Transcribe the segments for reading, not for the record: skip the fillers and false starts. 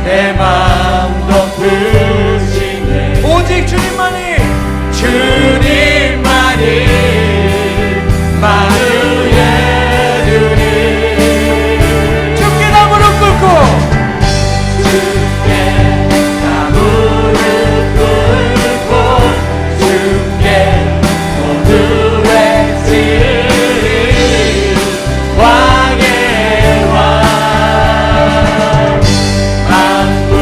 내 맘 덮으시네. 오직 주님만이 마누의 주님. 주께 나 무릎 꿇고 주께 나 무릎 꿇고 주께 손을 외치리. 왕의 왕 만물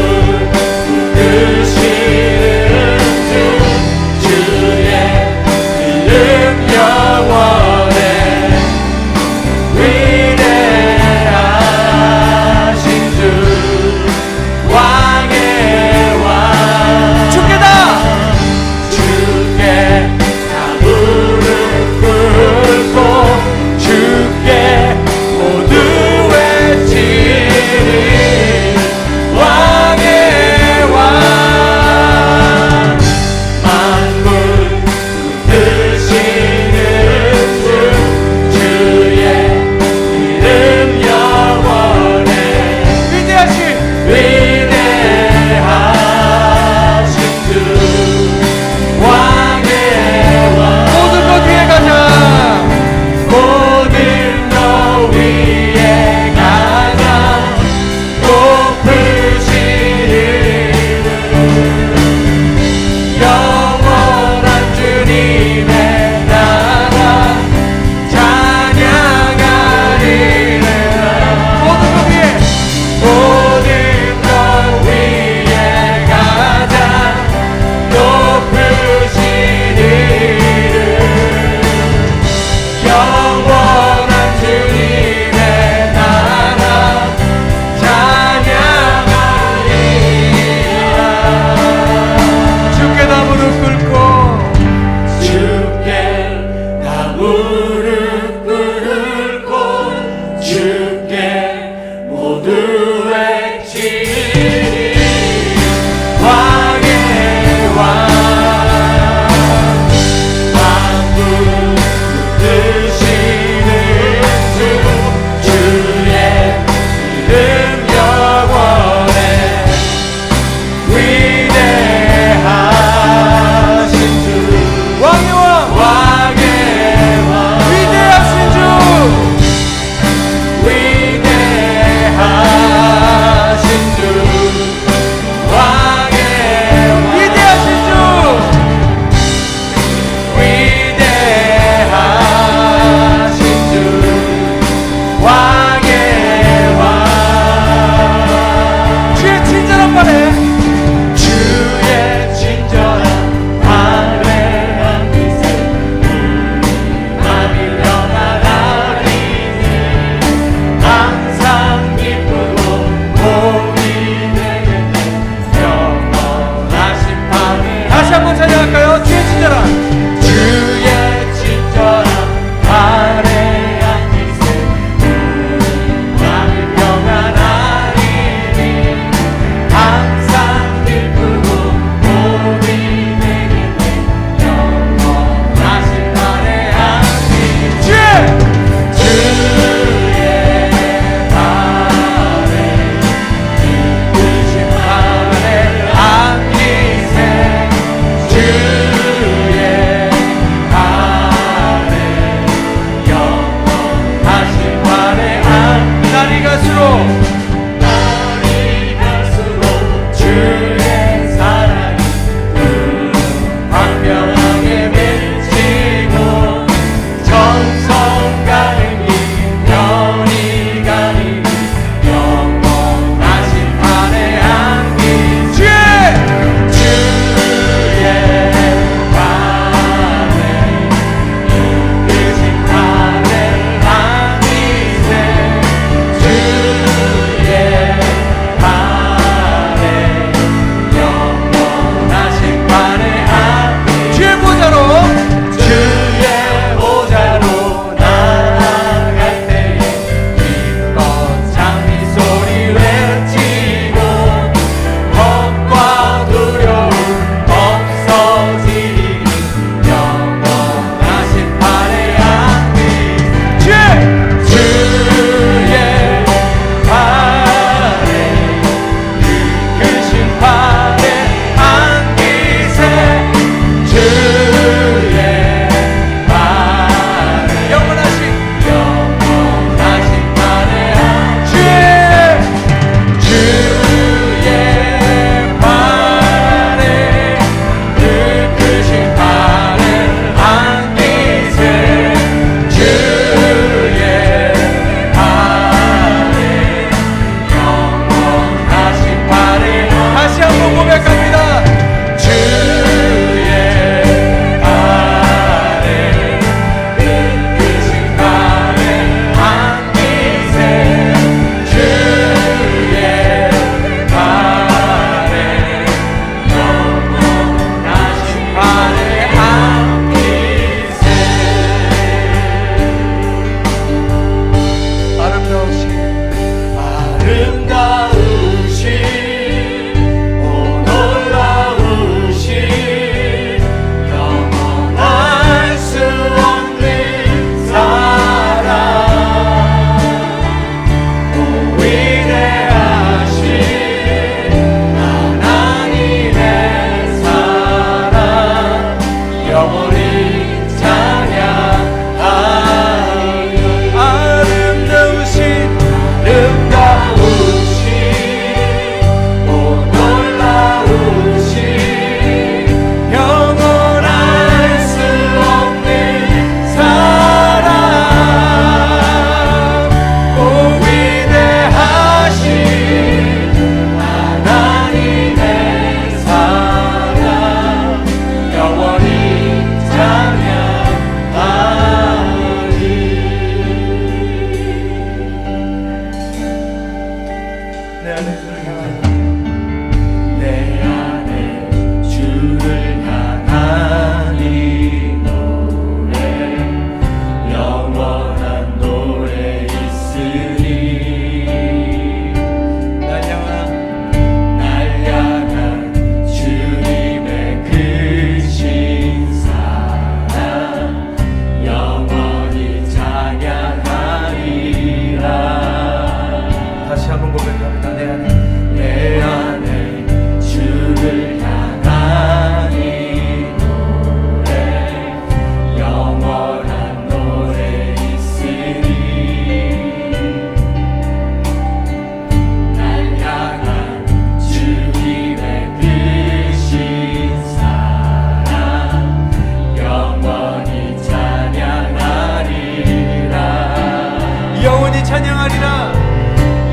영원히 찬양하리라.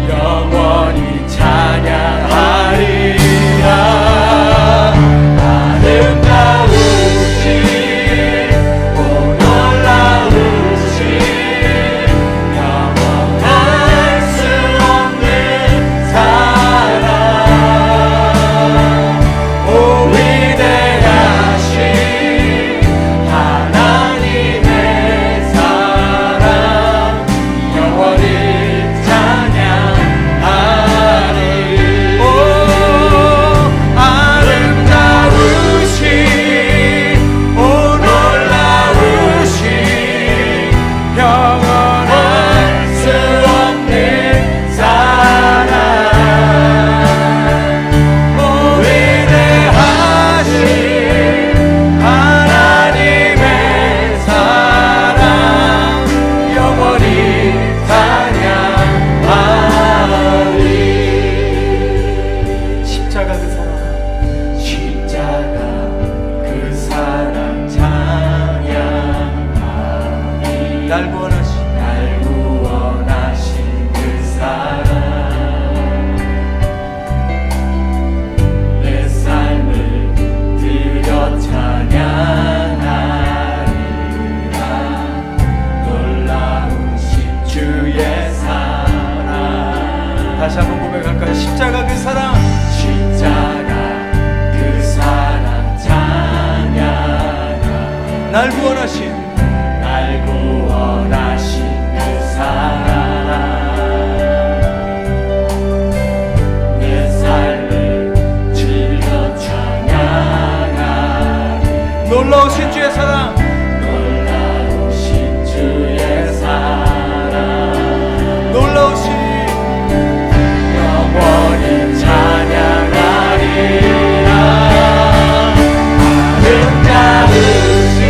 영원히 찬양하리라. 아름다우신 오 놀라우신 영원할 수 없는 사랑 오 위대하신 하나님의 사랑 영원히 찬양하리. 오 아름다우신 오 놀라우신 영원할 수 없는 사랑 오 위대하신 하나님의 사랑 영원히 찬양하리. 십자가 그 사랑, 십자가 그 사랑 찬양하리. 날 구원하신 날 구원하신 그 사랑 내 삶을 드려 찬양하리라. 놀라우신 주의 사랑 다시 한번 고백할까요? 십자가 그 사랑, 십자가 그 사랑 찬양하리. 날 구원하신 날 구원하신 그 사랑 내 삶을 즐겨 찬양하리. 놀라우신 주의 사랑, 놀라우신 주의 사랑 놀라우신 영원히 찬양하리라. 아름다우신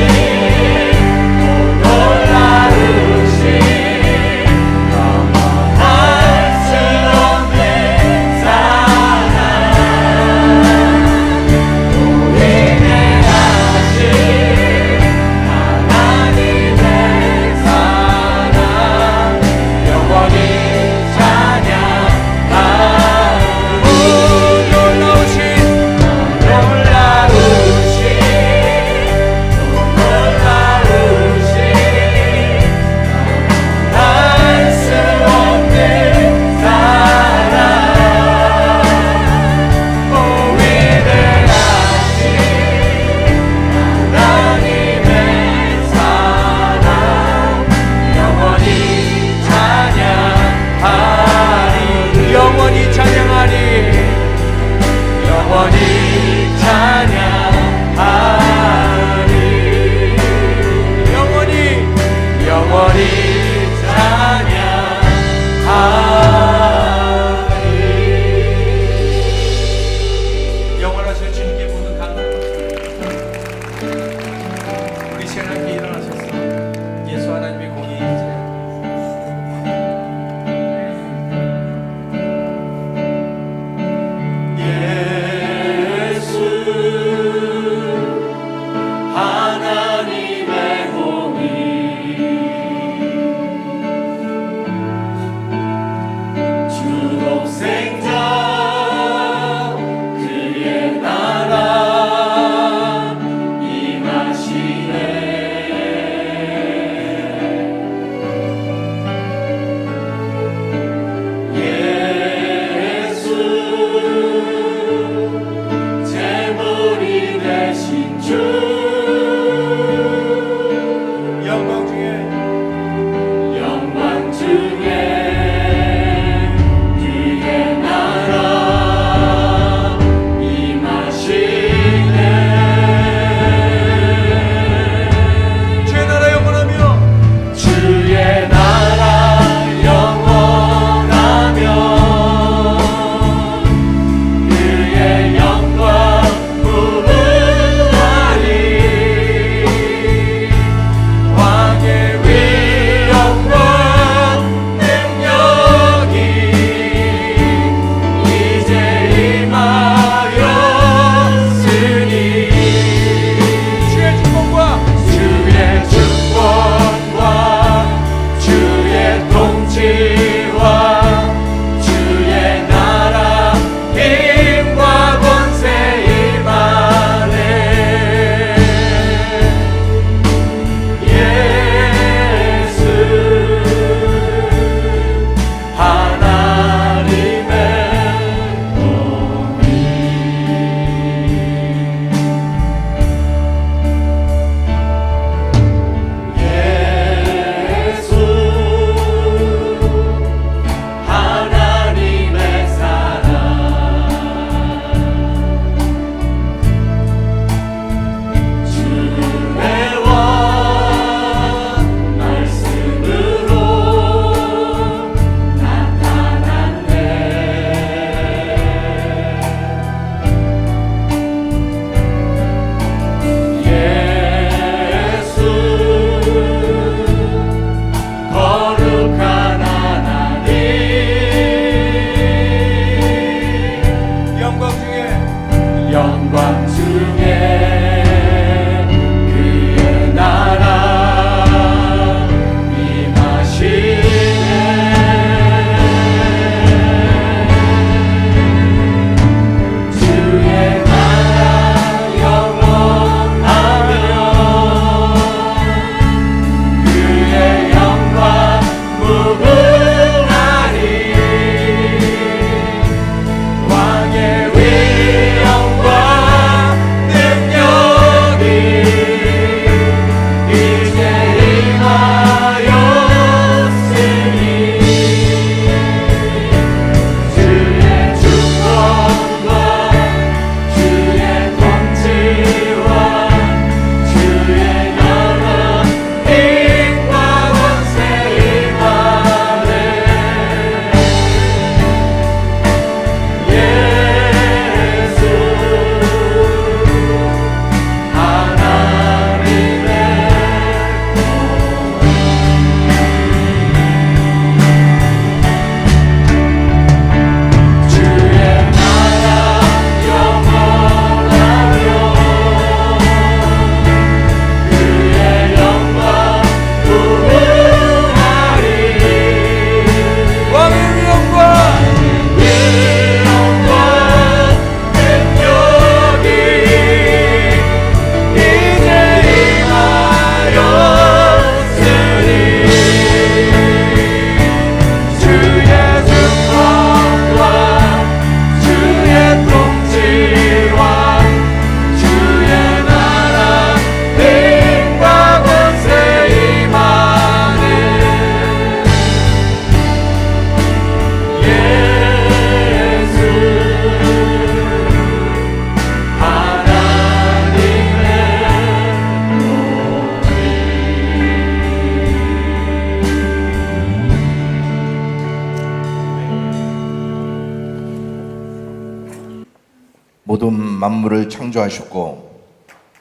모든 만물을 창조하셨고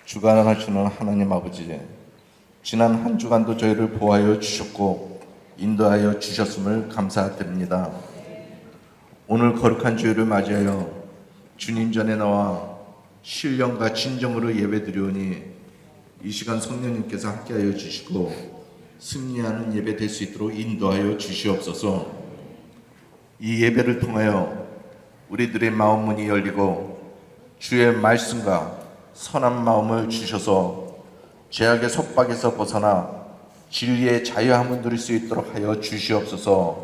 주관하시는 하나님 아버지, 지난 한 주간도 저희를 보호하여 주셨고 인도하여 주셨음을 감사드립니다. 오늘 거룩한 주일을 맞이하여 주님 전에 나와 신령과 진정으로 예배드리오니 이 시간 성령님께서 함께하여 주시고 승리하는 예배 될 수 있도록 인도하여 주시옵소서. 이 예배를 통하여 우리들의 마음 문이 열리고 주의 말씀과 선한 마음을 주셔서 죄악의 속박에서 벗어나 진리의 자유함을 누릴 수 있도록 하여 주시옵소서.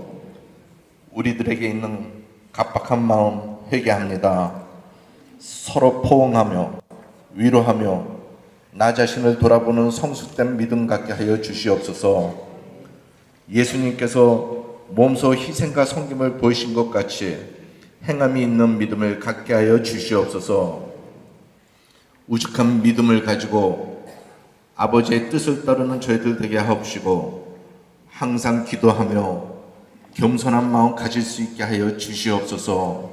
우리들에게 있는 각박한 마음 회개합니다. 서로 포옹하며 위로하며 나 자신을 돌아보는 성숙된 믿음 갖게 하여 주시옵소서. 예수님께서 몸소 희생과 섬김을 보이신 것 같이 행함이 있는 믿음을 갖게 하여 주시옵소서. 우직한 믿음을 가지고 아버지의 뜻을 따르는 저희들 되게 하옵시고 항상 기도하며 겸손한 마음 가질 수 있게 하여 주시옵소서.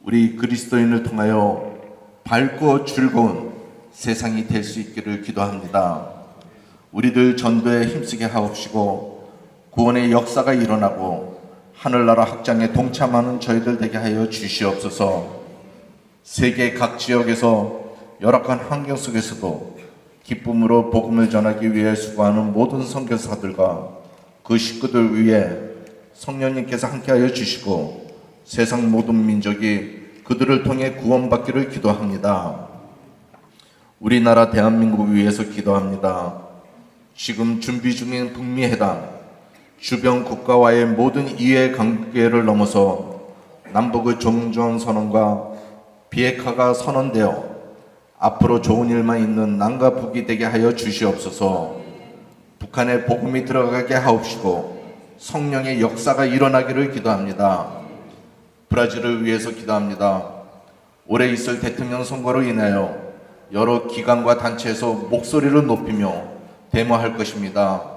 우리 그리스도인을 통하여 밝고 즐거운 세상이 될 수 있기를 기도합니다. 우리들 전도에 힘쓰게 하옵시고 구원의 역사가 일어나고 하늘나라 확장에 동참하는 저희들 되게 하여 주시옵소서. 세계 각 지역에서 열악한 환경 속에서도 기쁨으로 복음을 전하기 위해 수고하는 모든 선교사들과 그 식구들 위해 성령님께서 함께하여 주시고 세상 모든 민족이 그들을 통해 구원받기를 기도합니다. 우리나라 대한민국을 위해서 기도합니다. 지금 준비 중인 북미 회담, 주변 국가와의 모든 이해 관계를 넘어서 남북의 종전 선언과 비핵화가 선언되어 앞으로 좋은 일만 있는 남과 북이 되게 하여 주시옵소서. 북한에 복음이 들어가게 하옵시고 성령의 역사가 일어나기를 기도합니다. 브라질을 위해서 기도합니다. 올해 있을 대통령 선거로 인하여 여러 기관과 단체에서 목소리를 높이며 데모할 것입니다.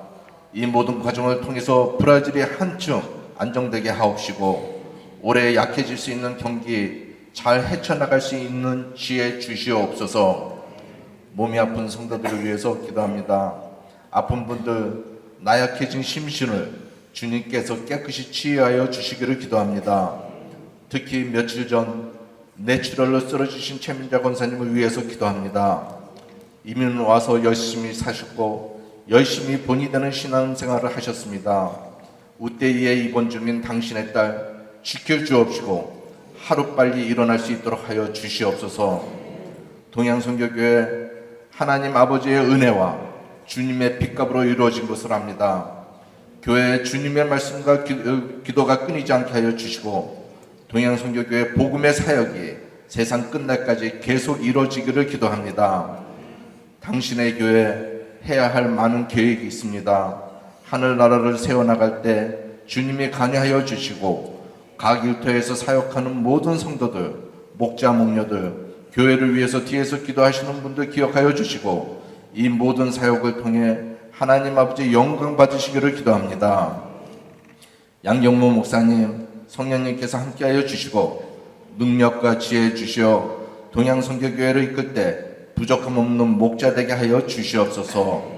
이 모든 과정을 통해서 브라질이 한층 안정되게 하옵시고 올해 약해질 수 있는 경기 잘 헤쳐나갈 수 있는 지혜 주시옵소서. 몸이 아픈 성도들을 위해서 기도합니다. 아픈 분들 나약해진 심신을 주님께서 깨끗이 치유하여 주시기를 기도합니다. 특히 며칠 전 뇌출혈로 쓰러지신 최민자 권사님을 위해서 기도합니다. 이민 와서 열심히 사셨고 열심히 본이 되는 신앙생활을 하셨습니다. 우대희의 입원 중인 당신의 딸 지켜주옵시고 하루빨리 일어날 수 있도록 하여 주시옵소서. 동양선교교회 하나님 아버지의 은혜와 주님의 핏값으로 이루어진 것을 압니다. 교회에 주님의 말씀과 기도가 끊이지 않게 하여 주시고 동양선교교회 복음의 사역이 세상 끝날까지 계속 이루어지기를 기도합니다. 당신의 교회 해야 할 많은 계획이 있습니다. 하늘나라를 세워나갈 때 주님이 관여하여 주시고 각 일터에서 사역하는 모든 성도들, 목자, 목녀들, 교회를 위해서 뒤에서 기도하시는 분들 기억하여 주시고 이 모든 사역을 통해 하나님 아버지 영광 받으시기를 기도합니다. 양경모 목사님, 성령님께서 함께하여 주시고 능력과 지혜 주시어 동양선교교회를 이끌 때 부족함 없는 목자 되게 하여 주시옵소서.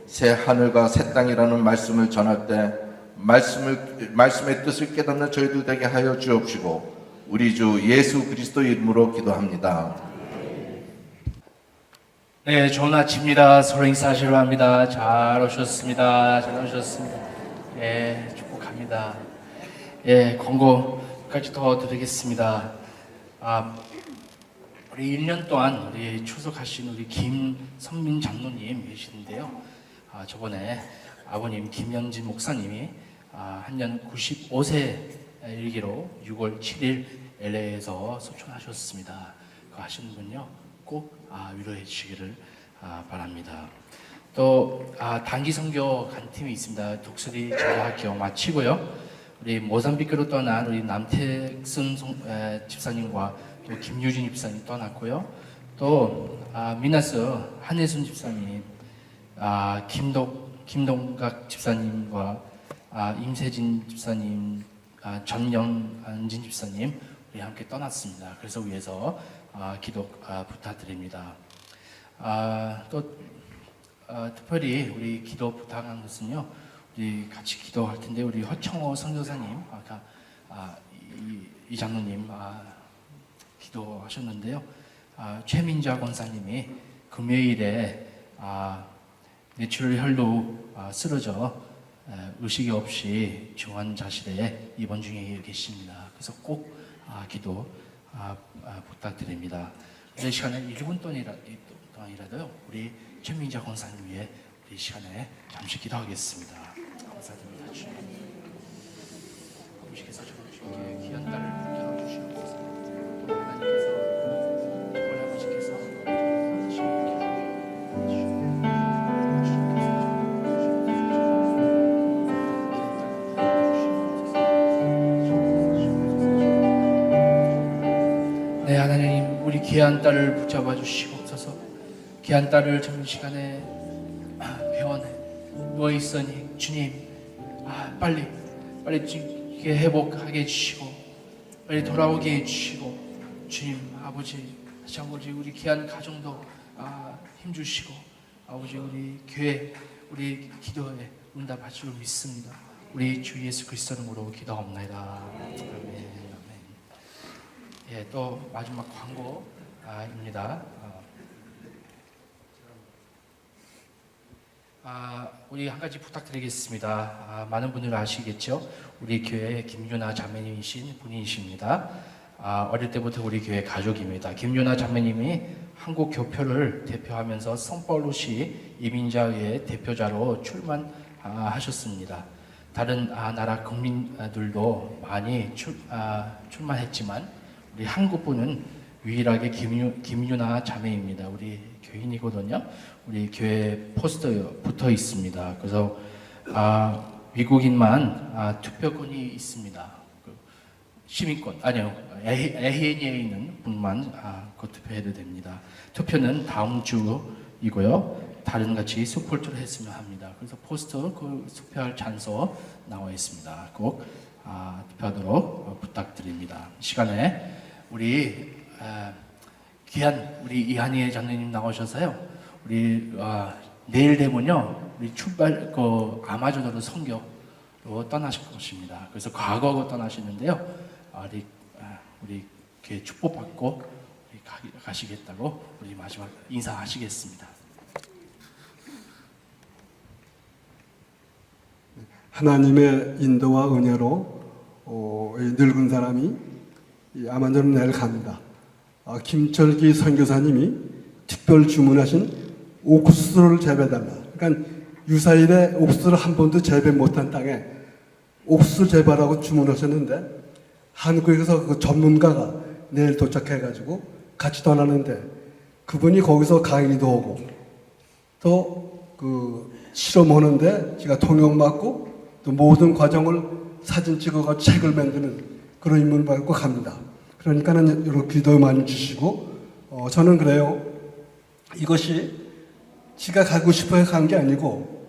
새 하늘과 새 땅이라는 말씀을 전할 때 말씀의 뜻을 깨닫는 저희들 되게 하여 주옵시고 우리 주 예수 그리스도 이름으로 기도합니다. 네, 좋은 아침입니다. 서로 인사하시러 합니다. 잘 오셨습니다. 잘 오셨습니다. 예, 축복합니다. 예, 권고까지 더 드리겠습니다. 우리 1년 동안 우리 출석하신 우리 김선민 장로님 계시는데요. 저번에 아버님 김영진 목사님이 한년 95세 일기로 6월 7일 LA에서 소천하셨습니다. 그거 하시는 분요 꼭 위로해 주시기를 바랍니다. 또 단기 선교 간 팀이 있습니다. 독수리 제자학교 마치고요. 우리 모잠비크로 떠난 우리 남태승 집사님과 또 김유진 집사님 떠났고요. 또 미나스 한혜순 집사님, 김동각 집사님과 임세진 집사님, 전영진 집사님 우리 함께 떠났습니다. 그래서 위해서 기도 부탁드립니다. 특별히 우리 기도 부탁한 것은요, 우리 같이 기도할 텐데 우리 허청호 선교사님 아까 이 장로님 기도하셨는데요. 최민자 권사님이 금요일에 뇌출혈로 쓰러져 의식이 없이 중환자실에 입원 중에 계십니다. 그래서 꼭 기도 부탁드립니다. 이 시간에 1분 동안이라도요, 우리 최민자 권사님 위해 우리 시간에 잠시 기도하겠습니다. 감사드립니다. 주님. 아버지께서 저에게 귀한 딸을 붙여 주시옵소서. 또 하나님께서 우리 아버지께서 네, 하나님, 우리 귀한 딸을 붙잡아 주시옵소서. 귀한 딸을 저는 시간에 병원에 누워 있으니 주님, 빨리 회복하게 해주시고 빨리 돌아오게 해주시고, 주님 아버지, 다시 아버지 우리 귀한 가정도 힘주시고, 아버지 우리 교회 우리 기도에 응답할 줄 믿습니다. 우리 주 예수 그리스도 이름으로 기도합니다. 아멘. 예, 또 마지막 광고입니다. 우리 한 가지 부탁드리겠습니다. 많은 분들 아시겠죠? 우리 교회 김유나 자매님이신 분이십니다. 어릴 때부터 우리 교회 가족입니다. 김유나 자매님이 한국 교표를 대표하면서 성파울로시 이민자회 대표자로 출마하셨습니다. 다른 나라 국민들도 많이 출마했지만 우리 한국분은 유일하게 김유나 자매입니다. 우리 교인이거든요. 우리 교회 포스터에 붙어 있습니다. 그래서 미국인만 투표권이 있습니다. 시민권 아니요, ANA에 있는 분만 투표해도 됩니다. 투표는 다음 주이고요. 다른 같이 수폴트를 했으면 합니다. 그래서 포스터 투표할 장소 나와 있습니다. 꼭 투표하도록 부탁드립니다. 이 시간에 우리 귀한 우리 이한희 장로님 나오셔서요. 우리 내일 되면요, 우리 출발 아마존으로 선교로 떠나실 것입니다. 그래서 과거로 떠나시는데요, 우리 교회 축복받고 우리 가시겠다고 우리 마지막 인사하시겠습니다. 하나님의 인도와 은혜로 이 늙은 사람이 이 아마존 내일 갑니다. 김철기 선교사님이 특별 주문하신 옥수수를 재배달라. 그러니까 유사일에 옥수수를 한 번도 재배 못한 땅에 옥수수 재배라고 주문하셨는데, 한국에서 그 전문가가 내일 도착해가지고 같이 떠나는데, 그분이 거기서 강의도 하고 또 그 실험하는데 제가 통역받고 또 모든 과정을 사진 찍어가 책을 만드는 그런 인물 받고 갑니다. 그러니까는 이렇게 기도 많이 주시고, 저는 그래요. 이것이 지가 가고 싶어서 간 게 아니고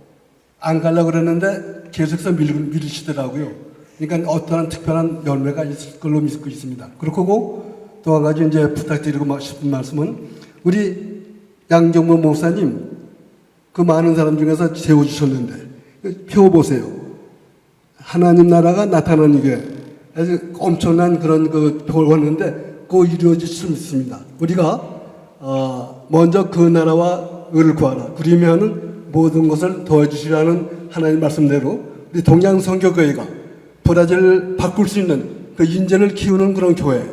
안 가려고 그랬는데 계속해서 밀으시더라고요. 그러니까 어떠한 특별한 열매가 있을 걸로 믿고 있습니다. 그렇고 또 한 가지 이제 부탁드리고 싶은 말씀은, 우리 양정모 목사님 그 많은 사람 중에서 세워주셨는데 표 보세요. 하나님 나라가 나타나는 게 아주 엄청난 그런 표를 왔는데 그거 이루어질 수 있습니다. 우리가 먼저 그 나라와 의를 구하라. 그러면은 모든 것을 도와주시라는 하나님 말씀대로 우리 동양선교교회가 브라질을 바꿀 수 있는 그 인재를 키우는 그런 교회,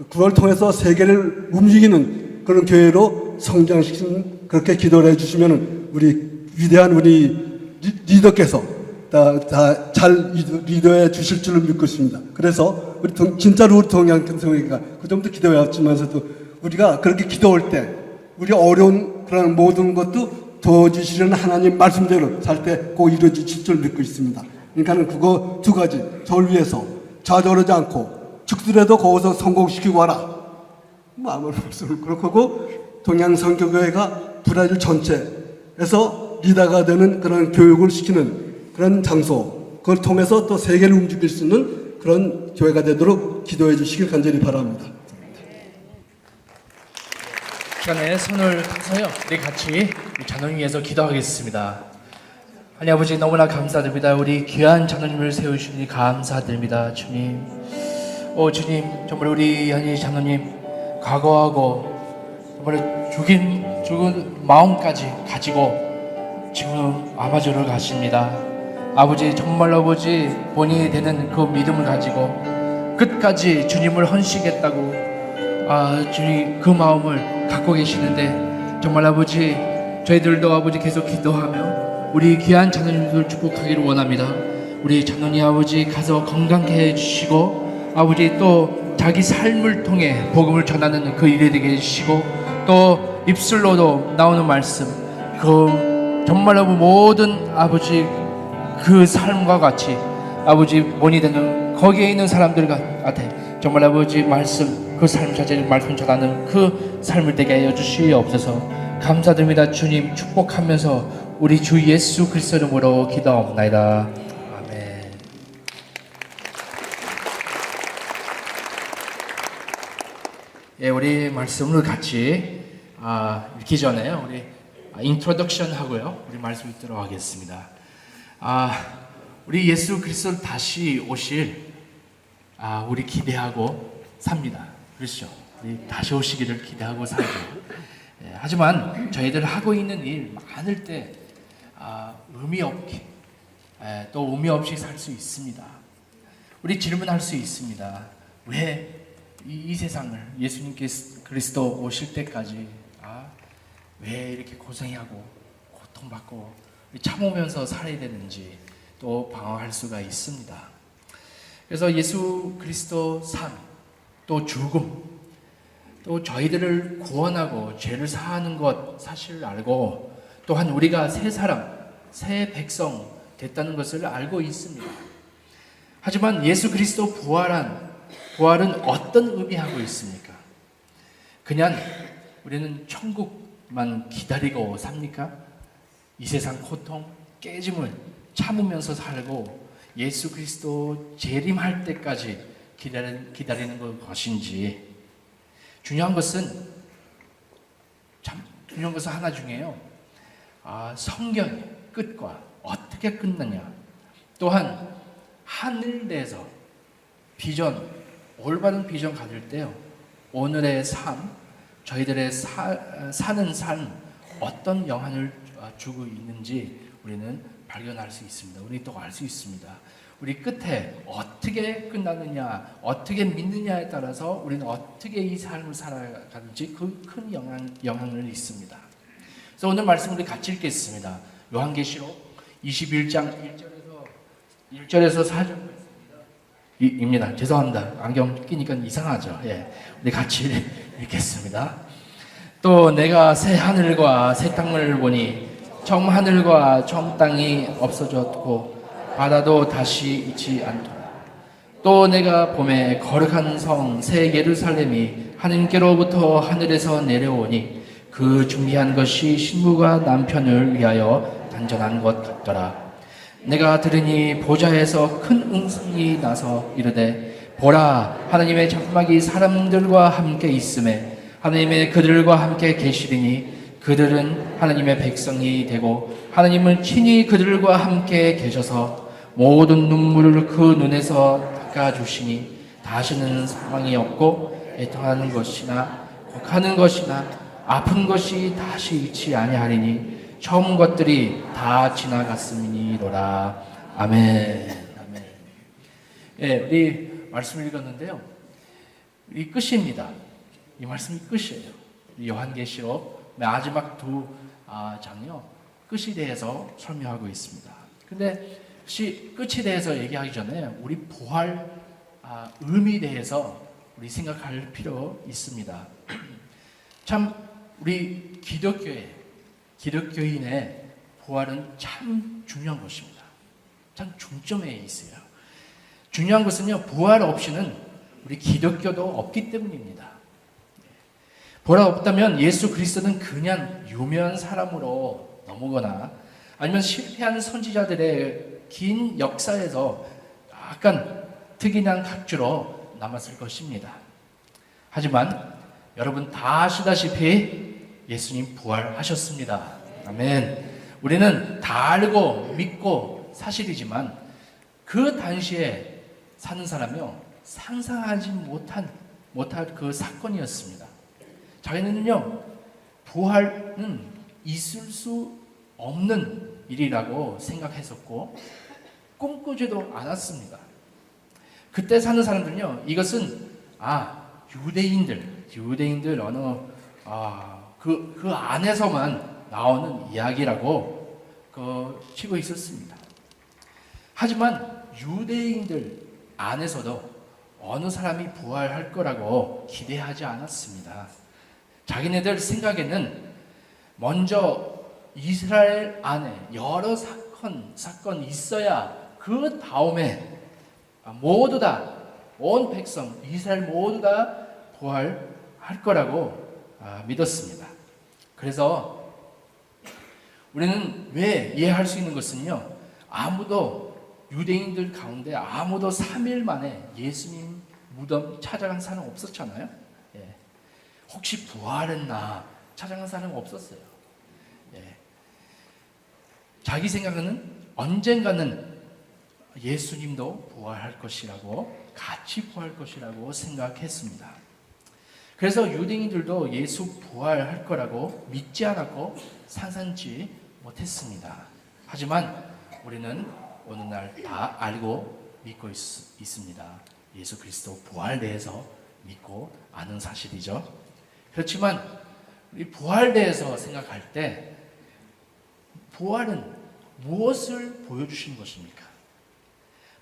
그걸 통해서 세계를 움직이는 그런 교회로 성장시키는, 그렇게 기도를 해주시면은 우리 위대한 우리 리더께서 다 잘 리더해 주실 줄을 믿고 있습니다. 그래서 우리 진짜로 우리 동양선교회가 그 정도 기도해왔지만서도 우리가 그렇게 기도할 때 우리 어려운 그런 모든 것도 도와주시는 하나님 말씀대로 살 때 꼭 이루어질 줄 믿고 있습니다. 그러니까는 그거 두 가지, 저를 위해서 좌절하지 않고 죽더라도 거기서 성공시키고 와라. 아무런 말씀을 그렇고, 동양선교교회가 브라질 전체에서 리더가 되는 그런 교육을 시키는 그런 장소, 그걸 통해서 또 세계를 움직일 수 있는 그런 교회가 되도록 기도해 주시길 간절히 바랍니다. 시간에 손을 타서요, 우리 같이 자녀님 위해서 기도하겠습니다. 하나님 아버지 너무나 감사드립니다. 우리 귀한 자녀님을 세우시니 감사드립니다. 주님, 주님, 정말 우리 한이 자녀님 과거하고 정말 죽은 마음까지 가지고 지금 아마존을 가십니다. 아버지, 정말 아버지 본인이 되는 그 믿음을 가지고 끝까지 주님을 헌신하겠다고 주님 그 마음을 갖고 계시는데, 정말 아버지 저희들도 아버지 계속 기도하며 우리 귀한 자녀님들 축복하기를 원합니다. 우리 자녀님 아버지 가서 건강케 해주시고, 아버지 또 자기 삶을 통해 복음을 전하는 그 일이 되게 해주시고, 또 입술로도 나오는 말씀, 그 정말로 모든 아버지 그 삶과 같이 아버지 본이 되는 거기에 있는 사람들한테 정말 아버지 말씀, 그 삶 자체를 말씀 전하는 그 삶을 되게 하여 주시옵소서. 감사드립니다. 주님 축복하면서 우리 주 예수 그리스도 이름으로 기도하옵나이다. 아멘. 예, 우리 말씀을 같이 읽기 전에 우리 인트로덕션 하고요, 우리 말씀 읽도록 하겠습니다. 우리 예수 그리스도 다시 오실 우리 기대하고 삽니다. 그렇죠? 우리 다시 오시기를 기대하고 살고, 하지만 저희들 하고 있는 일 많을 때 의미 없게 또 의미 없이 살 수 있습니다. 우리 질문할 수 있습니다. 왜 이 세상을 예수님 그리스도 오실 때까지 왜 이렇게 고생하고 고통받고 참으면서 살아야 되는지 또 방황할 수가 있습니다. 그래서 예수 그리스도 삶, 또 죽음, 또 저희들을 구원하고 죄를 사하는 것 사실을 알고, 또한 우리가 새 사람, 새 백성 됐다는 것을 알고 있습니다. 하지만 예수 그리스도 부활은 어떤 의미하고 있습니까? 그냥 우리는 천국만 기다리고 삽니까? 이 세상 고통, 깨짐을 참으면서 살고 예수 그리스도 재림할 때까지 기다리는 것인지, 중요한 것은 하나 중에요. 성경의 끝과 어떻게 끝나냐, 또한 하늘에서 비전, 올바른 비전 가질 때요, 오늘의 삶, 저희들의 사는 삶 어떤 영향을 주고 있는지 우리는 발견할 수 있습니다. 우리 또 알 수 있습니다. 우리 끝에 어떻게 끝나느냐, 어떻게 믿느냐에 따라서 우리는 어떻게 이 삶을 살아가는지 그 큰 영향을 있습니다. 그래서 오늘 말씀 우리 같이 읽겠습니다. 요한계시록 21장 1절에서 4절 입니다. 죄송합니다. 안경 끼니까 이상하죠. 예, 우리 같이 읽겠습니다. 또 내가 새 하늘과 새 땅을 보니 처음 하늘과 처음 땅이 없어졌고 바다도 다시 있지 않더라. 또 내가 봄에 거룩한 성 새 예루살렘이 하느님께로부터 하늘에서 내려오니 그 준비한 것이 신부가 남편을 위하여 단전한 것 같더라. 내가 들으니 보좌에서 큰 음성이 나서 이르되 보라, 하나님의 장막이 사람들과 함께 있음에 하나님의 그들과 함께 계시리니 그들은 하나님의 백성이 되고 하나님은 친히 그들과 함께 계셔서 모든 눈물을 그 눈에서 닦아주시니 다시는 사망이 없고 애통하는 것이나 곡하는 것이나 아픈 것이 다시 있지 아니하리니 처음 것들이 다 지나갔음이니로라. 아멘. 아멘. 예, 우리 말씀을 읽었는데요, 이 끝입니다. 이 말씀이 끝이에요. 요한계시록 마지막 두 장이요, 끝에 대해서 설명하고 있습니다. 근데 끝에 대해서 얘기하기 전에 우리 부활 의미에 대해서 우리 생각할 필요 있습니다. 참 우리 기독교인의 부활은 참 중요한 것입니다. 참 중점에 있어요. 중요한 것은요, 부활 없이는 우리 기독교도 없기 때문입니다. 부활 없다면 예수 그리스도는 그냥 유명한 사람으로 넘어거나 아니면 실패한 선지자들의 긴 역사에서 약간 특이한 각주로 남았을 것입니다. 하지만 여러분 다 아시다시피 예수님 부활하셨습니다. 아멘. 우리는 다 알고 믿고 사실이지만 그 당시에 사는 사람이요 상상하지 못할 그 사건이었습니다. 자기는요 부활은 있을 수 없는 일이라고 생각했었고 꿈꾸지도 않았습니다. 그때 사는 사람들은요 이것은 유대인들 어느 그 안에서만 나오는 이야기라고 치고 있었습니다. 하지만 유대인들 안에서도 어느 사람이 부활할 거라고 기대하지 않았습니다. 자기네들 생각에는 먼저 이스라엘 안에 여러 사건이 있어야 그 다음에 모두 다 온 백성 이스라엘 모두 다 부활할 거라고 믿었습니다. 그래서 우리는 왜 이해할 수 있는 것은요 유대인들 가운데 아무도 3일 만에 예수님 무덤 찾아간 사람 없었잖아요. 예. 혹시 부활했나 찾아간 사람 없었어요. 예. 자기 생각에는 언젠가는 예수님도 부활할 것이라고 같이 부활할 것이라고 생각했습니다. 그래서 유대인들도 예수 부활할 거라고 믿지 않았고 상상치 못했습니다. 하지만 우리는 오늘날 다 알고 믿고 있습니다. 예수 그리스도 부활대에서 믿고 아는 사실이죠. 그렇지만 우리 부활대에서 생각할 때 부활은 무엇을 보여주시는 것입니까?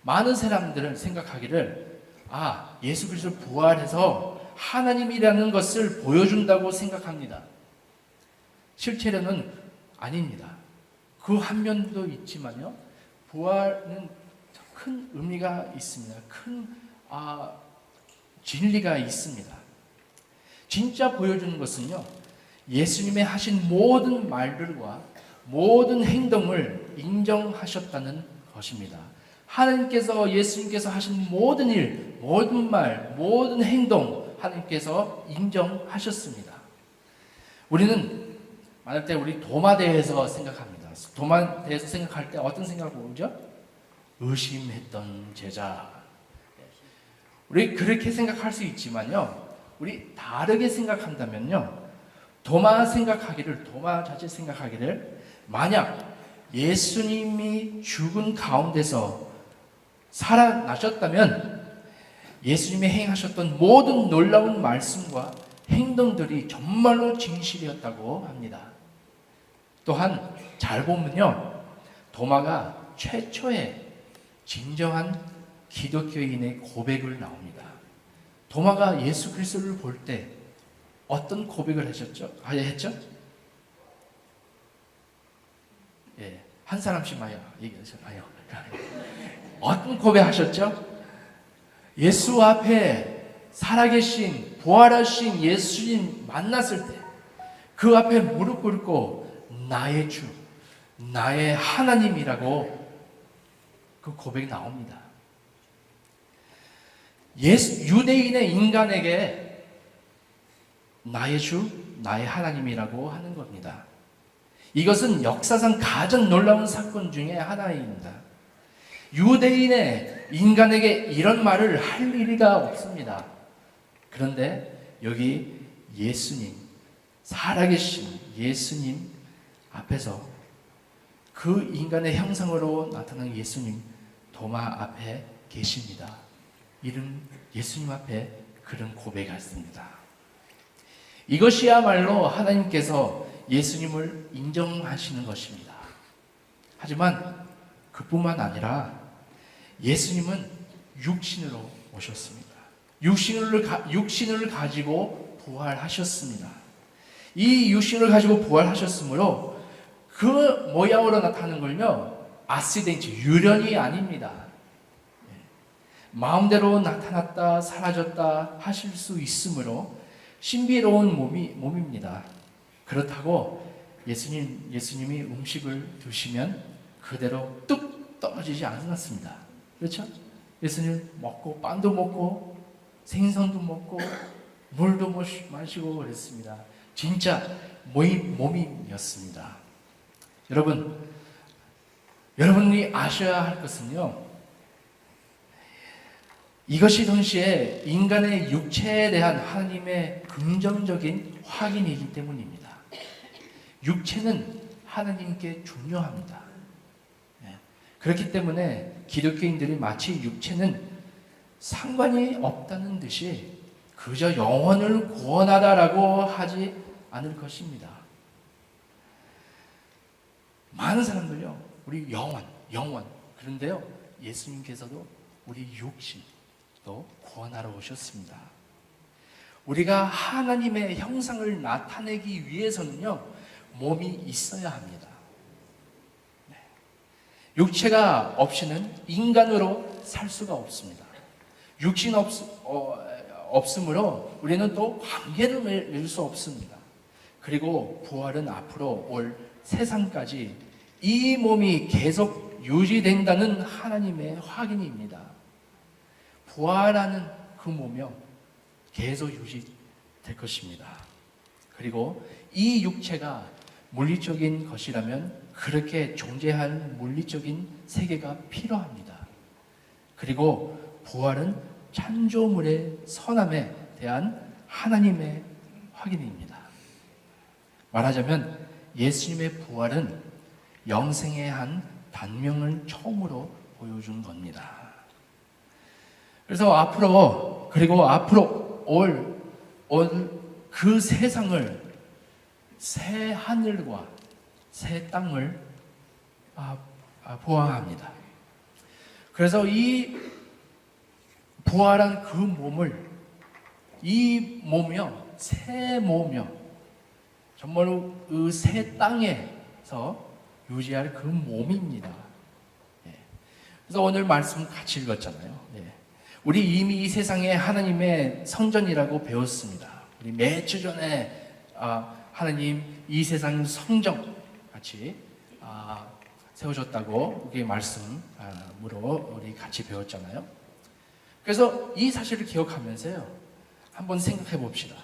많은 사람들은 생각하기를 예수 그리스도 부활해서 하나님이라는 것을 보여준다고 생각합니다. 실제로는 아닙니다. 그 한 면도 있지만요. 부활은 큰 의미가 있습니다. 큰 진리가 있습니다. 진짜 보여주는 것은요. 예수님의 하신 모든 말들과 모든 행동을 인정하셨다는 것입니다. 하나님께서 예수님께서 하신 모든 일, 모든 말, 모든 행동 하나님께서 인정하셨습니다. 우리는 만약 때 우리 도마대에서 생각합니다. 도마대에서 생각할 때 어떤 생각을 오죠? 의심했던 제자. 우리 그렇게 생각할 수 있지만요. 우리 다르게 생각한다면요. 도마 자체 생각하기를 만약 예수님이 죽은 가운데서 살아나셨다면 예수님이 행하셨던 모든 놀라운 말씀과 행동들이 정말로 진실이었다고 합니다. 또한 잘 보면요. 도마가 최초의 진정한 기독교인의 고백을 나옵니다. 도마가 예수 그리스도를 볼 때 어떤 고백을 했죠? 예, 한 사람씩 얘기하셔요. 어떤 고백하셨죠? 예수 앞에 살아계신 부활하신 예수님 만났을 때 그 앞에 무릎 꿇고 나의 주, 나의 하나님이라고 그 고백이 나옵니다. 유대인의 인간에게 나의 주, 나의 하나님이라고 하는 겁니다. 이것은 역사상 가장 놀라운 사건 중에 하나입니다. 유대인의 인간에게 이런 말을 할 일이가 없습니다. 그런데 여기 예수님, 살아계신 예수님 앞에서 그 인간의 형상으로 나타난 예수님 도마 앞에 계십니다. 이런 예수님 앞에 그런 고백했습니다. 이것이야말로 하나님께서 예수님을 인정하시는 것입니다. 하지만 그뿐만 아니라 예수님은 육신으로 오셨습니다. 육신을 가지고 부활하셨습니다. 이 육신을 가지고 부활하셨으므로 그 모양으로 나타나는 걸요 아시덴치 유련이 아닙니다. 마음대로 나타났다 사라졌다 하실 수 있으므로 신비로운 몸입니다. 그렇다고 예수님이 음식을 드시면 그대로 뚝 떨어지지 않았습니다. 그렇죠? 예수님 먹고 빵도 먹고 생선도 먹고 물도 마시고 그랬습니다. 진짜 모임이었습니다. 여러분이 아셔야 할 것은요, 이것이 동시에 인간의 육체에 대한 하나님의 긍정적인 확인이기 때문입니다. 육체는 하나님께 중요합니다. 그렇기 때문에 기독교인들이 마치 육체는 상관이 없다는 듯이 그저 영혼을 구원하다라고 하지 않을 것입니다. 많은 사람들요, 우리 영원. 그런데요, 예수님께서도 우리 육신도 구원하러 오셨습니다. 우리가 하나님의 형상을 나타내기 위해서는요, 몸이 있어야 합니다. 육체가 없이는 인간으로 살 수가 없습니다. 육신 없으므로 우리는 또 관계를 맺을 수 없습니다. 그리고 부활은 앞으로 올 세상까지 이 몸이 계속 유지된다는 하나님의 확인입니다. 부활하는 그 몸이요, 계속 유지될 것입니다. 그리고 이 육체가 물리적인 것이라면 그렇게 존재할 물리적인 세계가 필요합니다. 그리고 부활은 창조물의 선함에 대한 하나님의 확인입니다. 말하자면 예수님의 부활은 영생의 한 단명을 처음으로 보여준 겁니다. 그래서 앞으로 올 그 세상을, 새 하늘과 새 땅을 보아합니다. 그래서 이 부활한 그 몸을, 이 몸이요, 새 몸이요, 정말로 그 새 땅에서 유지할 그 몸입니다. 그래서 오늘 말씀 같이 읽었잖아요. 우리 이미 이 세상에 하나님의 성전이라고 배웠습니다. 우리 몇 주 전에 하나님 이 세상 성전 같이 세우셨다고 우리 말씀으로 우리 같이 배웠잖아요. 그래서 이 사실을 기억하면서요, 한번 생각해 봅시다.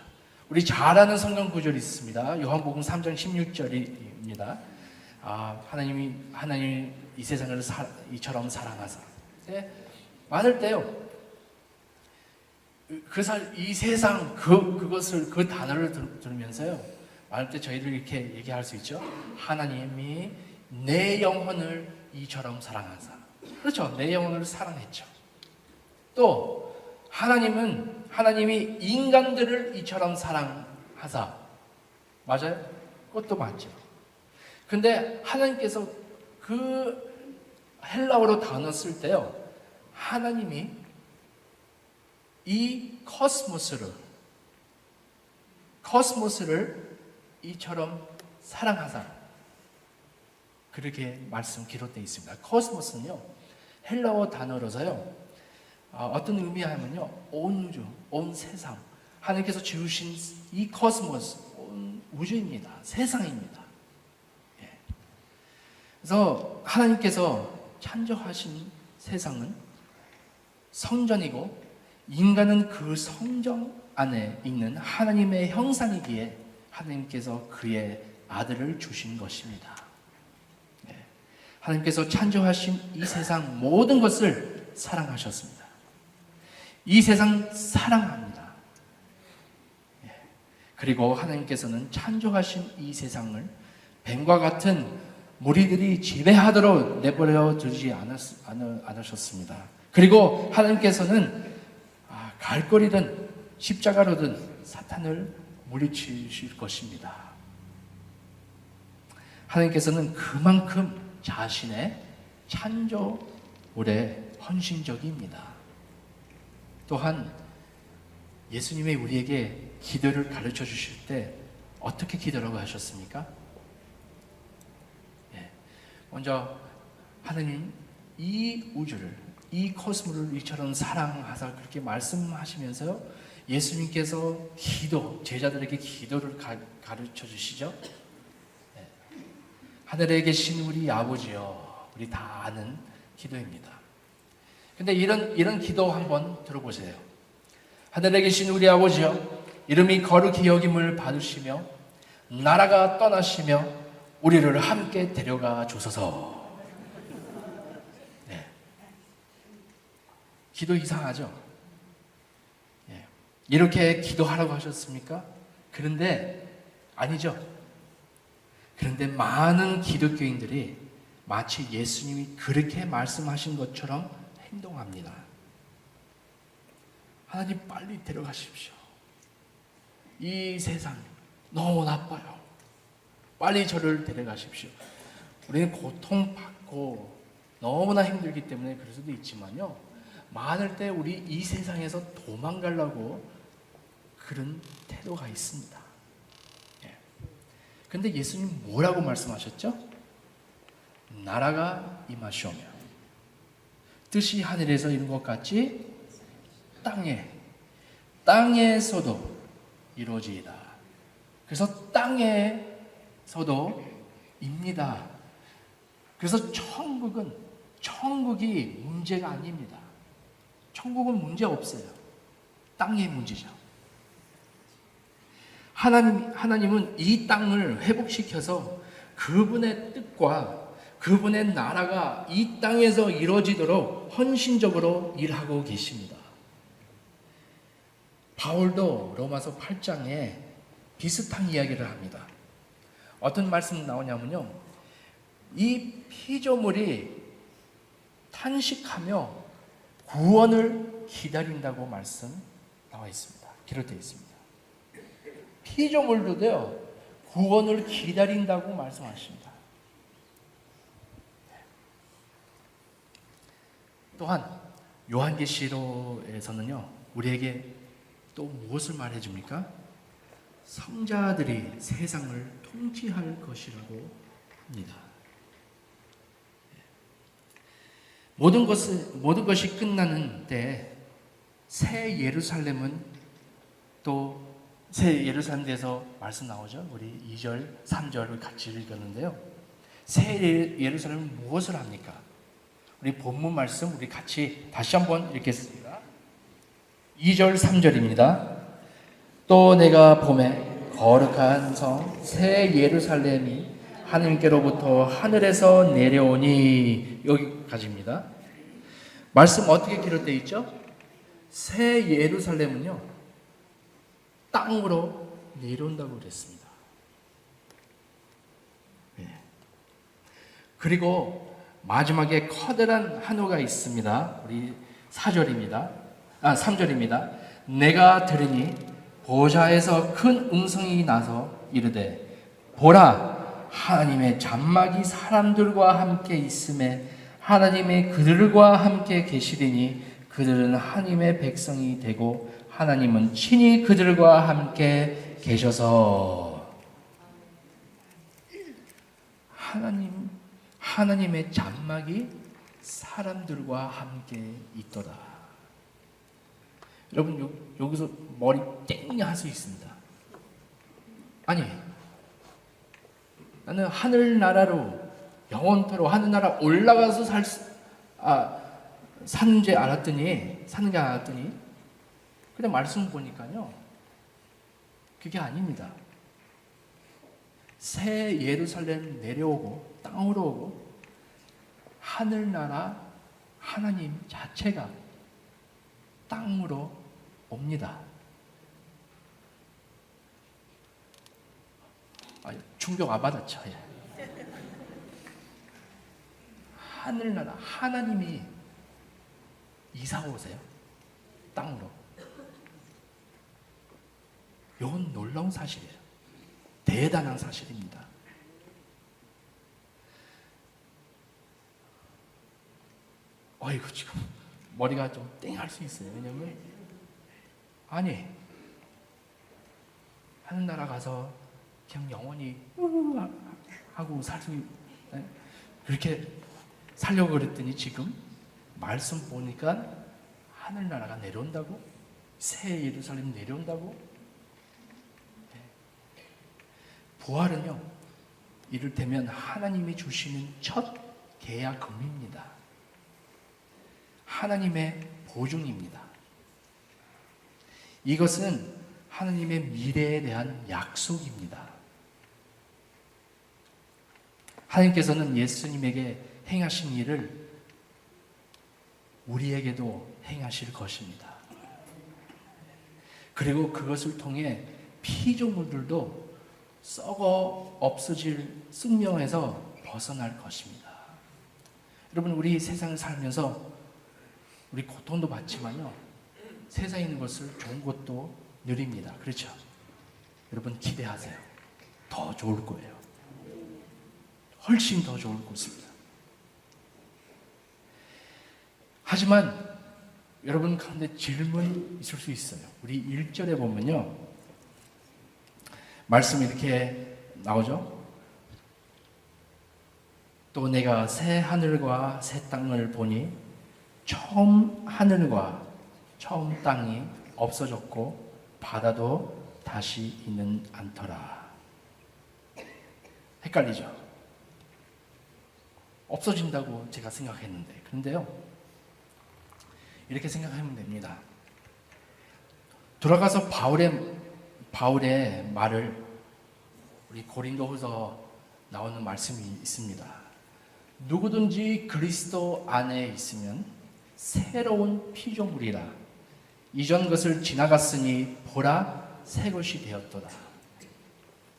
우리 잘 아는 성경 구절이 있습니다. 요한복음 3장 16절입니다. 하나님이 이 세상을 이처럼 사랑하사. 많을 때요, 이 세상 그것을 그 단어를 들으면서요, 많을 때 저희들 이렇게 얘기할 수 있죠. 하나님이 내 영혼을 이처럼 사랑하사. 그렇죠. 내 영혼을 사랑했죠. 또 하나님이 인간들을 이처럼 사랑하사. 맞아요? 그것도 맞죠. 근데 하나님께서 그 헬라어로 단어 쓸 때요, 하나님이 이 코스모스를 이처럼 사랑하사, 그렇게 말씀 기록되어 있습니다. 코스모스는요, 헬라어 단어로서요, 어떤 의미하면요, 온 우주, 온 세상, 하나님께서 지으신 이 코스모스, 온 우주입니다. 세상입니다. 그래서 하나님께서 창조하신 세상은 성전이고, 인간은 그 성전 안에 있는 하나님의 형상이기에 하나님께서 그의 아들을 주신 것입니다. 하나님께서 창조하신 이 세상 모든 것을 사랑하셨습니다. 이 세상 사랑합니다. 그리고 하나님께서는 창조하신 이 세상을 뱀과 같은 무리들이 지배하도록 내버려 두지 않으셨습니다. 그리고 하나님께서는 갈거리든 십자가로든 사탄을 물리치실 것입니다. 하나님께서는 그만큼 자신의 창조물에 헌신적입니다. 또한 예수님이 우리에게 기도를 가르쳐 주실 때 어떻게 기도라고 하셨습니까? 먼저 하나님, 이 우주를, 이 코스모를 이처럼 사랑하사, 그렇게 말씀하시면서요, 예수님께서 제자들에게 기도를 가르쳐 주시죠. 하늘에 계신 우리 아버지여, 우리 다 아는 기도입니다. 근데 이런 기도 한번 들어보세요. 하늘에 계신 우리 아버지여, 이름이 거룩히 여김을 받으시며 나라가 떠나시며 우리를 함께 데려가 주소서. 네. 기도 이상하죠? 네. 이렇게 기도하라고 하셨습니까? 그런데 아니죠. 그런데 많은 기독교인들이 마치 예수님이 그렇게 말씀하신 것처럼 행동합니다. 하나님 빨리 데려가십시오. 이 세상 너무 나빠요. 빨리 저를 데려가십시오. 우리는 고통받고 너무나 힘들기 때문에 그럴 수도 있지만요, 많을 때 우리 이 세상에서 도망가려고 그런 태도가 있습니다. 근데 예수님 뭐라고 말씀하셨죠? 나라가 임하시오며 뜻이 하늘에서 이룬 것 같이 땅에서도 이루어지이다. 그래서 땅에서도 입니다. 그래서 천국이 문제가 아닙니다. 천국은 문제 없어요. 땅의 문제죠. 하나님은 이 땅을 회복시켜서 그분의 뜻과 그분의 나라가 이 땅에서 이루어지도록 헌신적으로 일하고 계십니다. 바울도 로마서 8장에 비슷한 이야기를 합니다. 어떤 말씀 나오냐면요, 이 피조물이 탄식하며 구원을 기다린다고 말씀 나와 있습니다. 기록되어 있습니다. 피조물도요, 구원을 기다린다고 말씀하십니다. 또한 요한계시록에서는요, 우리에게 또 무엇을 말해줍니까? 성자들이 세상을 통치할 것이라고 합니다. 모든 것이 끝나는 때 새 예루살렘은 또 새 예루살렘에 대해서 말씀 나오죠. 우리 2절, 3절을 같이 읽었는데요. 새 예루살렘은 무엇을 합니까? 우리 본문 말씀 우리 같이 다시 한번 읽겠습니다. 2절, 3절입니다. 또 내가 보매 거룩한 성 새 예루살렘이 하나님께로부터 하늘에서 내려오니, 여기까지입니다. 말씀 어떻게 기록되어 있죠? 새 예루살렘은요, 땅으로 내려온다고 그랬습니다. 네. 그리고 마지막에 커다란 한우가 있습니다. 우리 3절입니다. 내가 들으니 보좌에서 큰 음성이 나서 이르되 보라, 하나님의 장막이 사람들과 함께 있음에 하나님의 그들과 함께 계시리니 그들은 하나님의 백성이 되고 하나님은 친히 그들과 함께 계셔서. 하나님의 장막이 사람들과 함께 있도다. 여러분, 여기서 머리 땡 할 수 있습니다. 아니, 나는 하늘나라로 영원토록 하늘나라 올라가서 사는 줄 알았더니 그냥 말씀 보니까요, 그게 아닙니다. 새 예루살렘 내려오고 땅으로 오고 하늘나라 하나님 자체가 땅으로 옵니다. 충격 안 받았죠. 하늘나라 하나님이 이사 오세요. 땅으로. 이건 놀라운 사실이에요. 대단한 사실입니다. 어이구, 지금 머리가 좀 땡 할 수 있어요. 왜냐면 아니, 하늘나라 가서 그냥 영원히 하고 그렇게 살려고 그랬더니 지금 말씀 보니까 하늘나라가 내려온다고? 새 예루살렘 내려온다고? 부활은요, 이를테면 하나님이 주시는 첫 계약금입니다. 하나님의 보증입니다. 이것은 하나님의 미래에 대한 약속입니다. 하나님께서는 예수님에게 행하신 일을 우리에게도 행하실 것입니다. 그리고 그것을 통해 피조물들도 썩어 없어질 숙명에서 벗어날 것입니다. 여러분, 우리 세상을 살면서 우리 고통도 받지만요, 세상에 있는 것을 좋은 것도 누립니다. 그렇죠? 여러분, 기대하세요. 더 좋을 거예요. 훨씬 더 좋을 것입니다. 하지만 여러분 가운데 질문이 있을 수 있어요. 우리 1절에 보면요, 말씀이 이렇게 나오죠. 또 내가 새 하늘과 새 땅을 보니 처음 하늘과 처음 땅이 없어졌고 바다도 다시 있는 않더라. 헷갈리죠? 없어진다고 제가 생각했는데, 그런데요, 이렇게 생각하면 됩니다. 돌아가서 바울의 말을 우리 고린도후서 나오는 말씀이 있습니다. 누구든지 그리스도 안에 있으면 새로운 피조물이라. 이전 것을 지나갔으니 보라 새 것이 되었도다.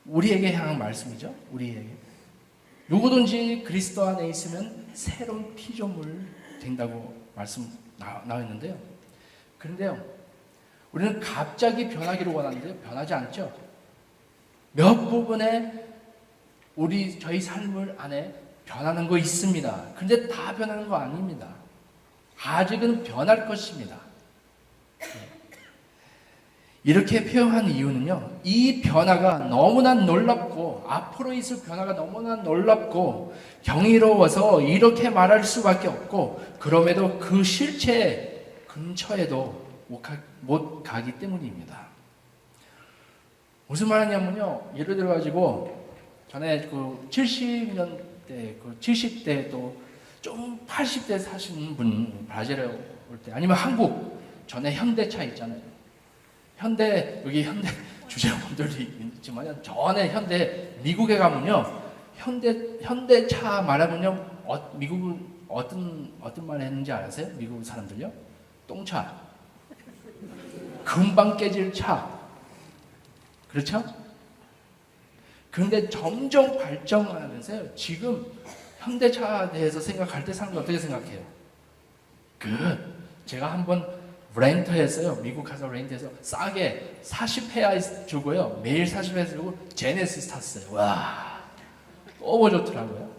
우리에게 향한 말씀이죠. 우리에게. 누구든지 그리스도 안에 있으면 새로운 피조물 된다고 말씀 나와 있는데요. 그런데요, 우리는 갑자기 변하기를 원하는데 변하지 않죠. 몇 부분에 저희 삶을 안에 변하는 거 있습니다. 그런데 다 변하는 거 아닙니다. 아직은 변할 것입니다. 이렇게 표현한 이유는요, 이 변화가 너무나 놀랍고 앞으로 있을 변화가 너무나 놀랍고 경이로워서 이렇게 말할 수밖에 없고, 그럼에도 그 실체 근처에도 못 가기 때문입니다. 무슨 말이냐면요, 예를 들어 가지고 전에 그 70년대, 70대 또 좀 80대 사시는 분 브라질에 올 때, 아니면 한국 전에 현대차 있잖아요. 여기 현대 주재원들이 있지만 전에 미국에 가면요, 현대차 말하면요, 미국은 어떤 말 했는지 아세요? 미국 사람들요? 똥차. 금방 깨질 차. 그렇죠? 그런데 점점 발전하면서요, 지금 현대차에 대해서 생각할 때 사람들 어떻게 생각해요? 제가 한번 렌트했어요. 미국 가서 렌트해서 싸게 40회아 주고요. 매일 40회아 주고 제네시스 탔어요. 와, 너무 좋더라고요.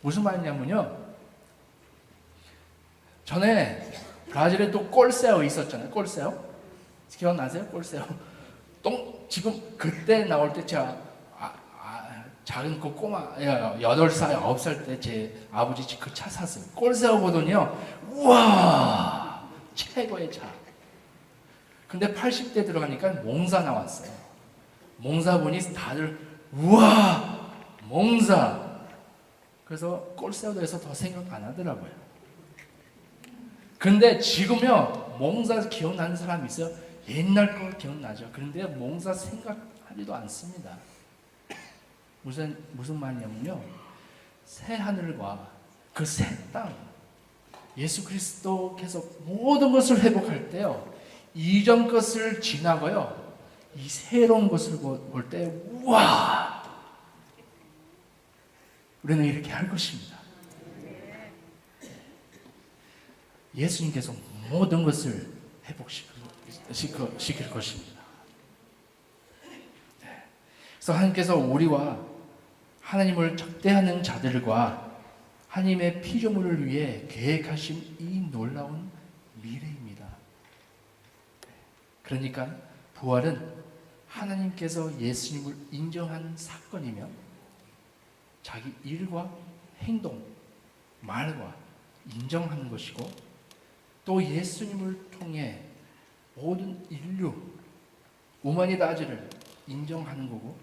무슨 말이냐면요, 전에 브라질에 또 꼴세어 있었잖아요. 꼴세어 기억나세요? 꼴세어 지금 그때 나올 때 제가 작은 그 꼬마 8살, 9살 때 제 아버지 집 그 차 샀어요. 꼴세어 보더니요, 우와, 최고의 차. 근데 80대 들어가니까 몽사 나왔어요. 몽사 보니 다들 우와, 몽사. 그래서 꼴세어도에서 더 생각 안 하더라고요. 근데 지금요, 몽사 기억나는 사람이 있어요? 옛날 거 기억나죠. 그런데 몽사 생각하지도 않습니다. 무슨 말이냐면요, 새 하늘과 그 새 땅, 예수 그리스도께서 모든 것을 회복할 때요, 이전 것을 지나고요, 이 새로운 것을 볼 때 우와, 우리는 이렇게 할 것입니다. 예수님께서 모든 것을 회복시킬 것입니다. 그래서 하나님께서 우리와 하나님을 적대하는 자들과 하나님의 피조물을 위해 계획하신 이 놀라운 미래입니다. 그러니까 부활은 하나님께서 예수님을 인정한 사건이며, 자기 일과 행동, 말과 인정하는 것이고, 또 예수님을 통해 모든 인류, 우마니다즈를 인정하는 거고,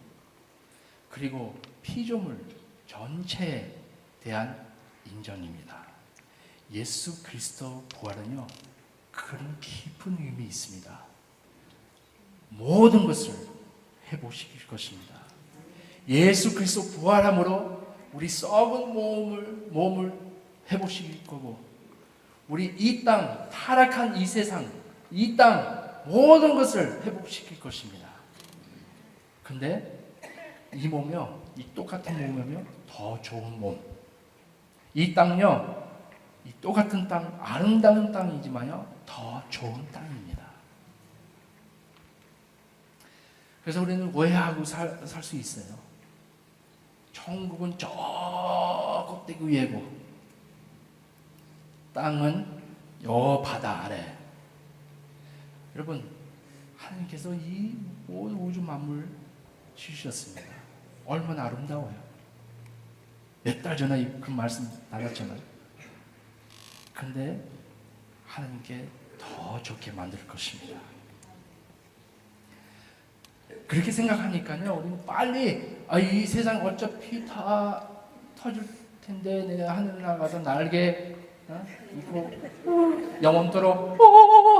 그리고 피조물 전체에 대한 인정입니다. 예수 그리스도 부활은요, 그런 깊은 의미 있습니다. 모든 것을 회복시킬 것입니다. 예수 그리스도 부활함으로 우리 썩은 몸을 회복시킬 거고, 우리 이 땅, 타락한 이 세상, 이 땅 모든 것을 회복시킬 것입니다. 근데 이 몸이요, 이 똑같은 몸이요, 더 좋은 몸. 이 땅요, 이 똑같은 땅, 아름다운 땅이지만요, 더 좋은 땅입니다. 그래서 우리는 오해하고 살 수 있어요. 천국은 저 꼭대기 위에고, 땅은 요 바다 아래. 여러분, 하나님께서 이 모든 우주 만물 지으셨습니다. 얼마나 아름다워요. 몇 달 전에 그 말씀 나눴잖아요. 근데 하나님께 더 좋게 만들 것입니다. 그렇게 생각하니까요, 우리는 빨리 이 세상 어차피 다 터질 텐데 내가 하늘 나가서 날개 입고 영원토록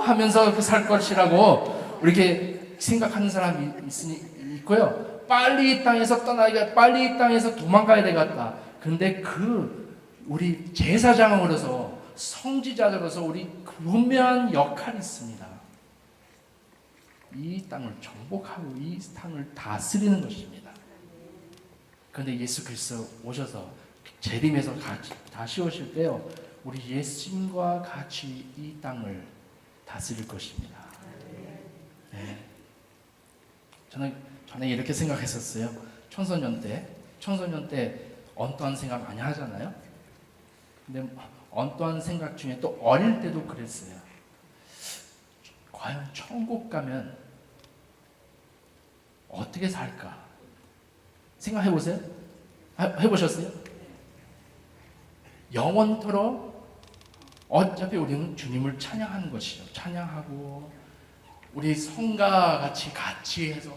하면서 살 것이라고 이렇게 생각하는 사람이 있고요. 빨리 이 땅에서 떠나야, 빨리 이 땅에서 도망가야 되겠다. 근데 우리 제사장으로서, 성지자로서 우리 분명한 역할이 있습니다. 이 땅을 정복하고 이 땅을 다스리는 것입니다. 그런데 예수 그리스도 오셔서 재림해서 다시 오실 때요, 우리 예수님과 같이 이 땅을 다스릴 것입니다. 네. 저는 전에 이렇게 생각했었어요. 청소년 때 언짢은 생각 많이 하잖아요. 근데 언짢은 생각 중에 또 어릴 때도 그랬어요. 과연 천국 가면 어떻게 살까? 생각해 보세요. 해보셨어요? 영원토록 어차피 우리는 주님을 찬양하는 것이죠. 찬양하고 우리 성가 같이 해서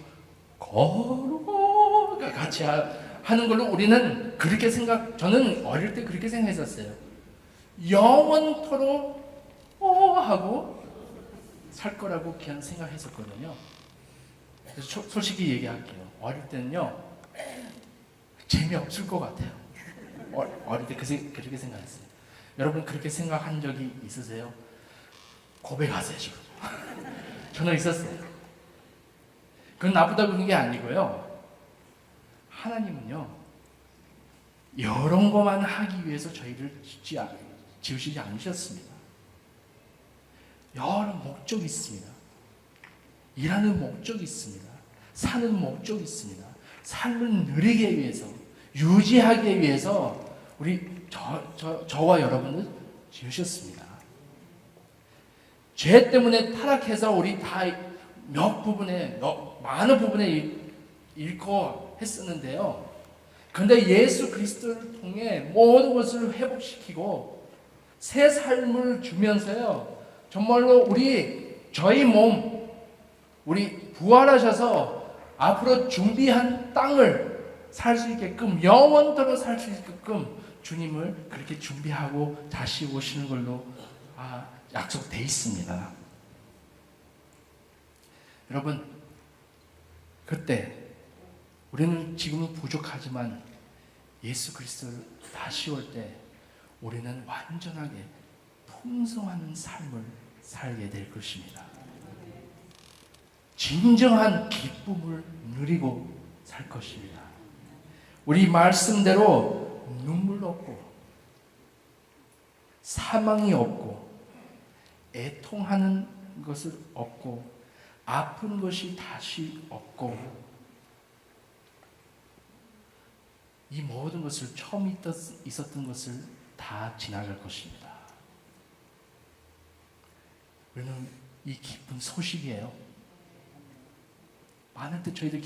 거룩 같이 하는 걸로 우리는 그렇게 저는 어릴 때 그렇게 생각했었어요. 영원토록 하고 살 거라고 그냥 생각했었거든요. 그래서 솔직히 얘기할게요. 어릴 때는요, 재미없을 것 같아요. 어릴 때 그렇게 생각했어요. 여러분 그렇게 생각한 적이 있으세요? 고백하세요 지금. 저는 있었어요. 그건 나쁘다 그런 게 아니고요. 하나님은요, 이런 것만 하기 위해서 저희를 지으시지 않으셨습니다. 여러 목적이 있습니다. 일하는 목적이 있습니다. 사는 목적이 있습니다. 삶을 누리기 위해서, 유지하기 위해서 저와 여러분을 지으셨습니다. 죄 때문에 타락해서 우리 다 많은 부분에 잃고 했었는데요. 그런데 예수 그리스도를 통해 모든 것을 회복시키고 새 삶을 주면서요, 정말로 저희 몸, 우리 부활하셔서 앞으로 준비한 땅을 살 수 있게끔, 영원토록 살 수 있게끔 주님을 그렇게 준비하고 다시 오시는 걸로 약속되어 있습니다. 여러분, 그때 우리는 지금은 부족하지만 예수 그리스도를 다시 올 때 우리는 완전하게 풍성한 삶을 살게 될 것입니다. 진정한 기쁨을 누리고 살 것입니다. 우리 말씀대로 눈물 없고 사망이 없고 애통하는 것을 없고 아픈 것이 다시 없고 이 모든 것을 처음 있었던 것을 다 지나갈 것입니다. 우리는 이 기쁜 소식이에요. 많은 때 저희들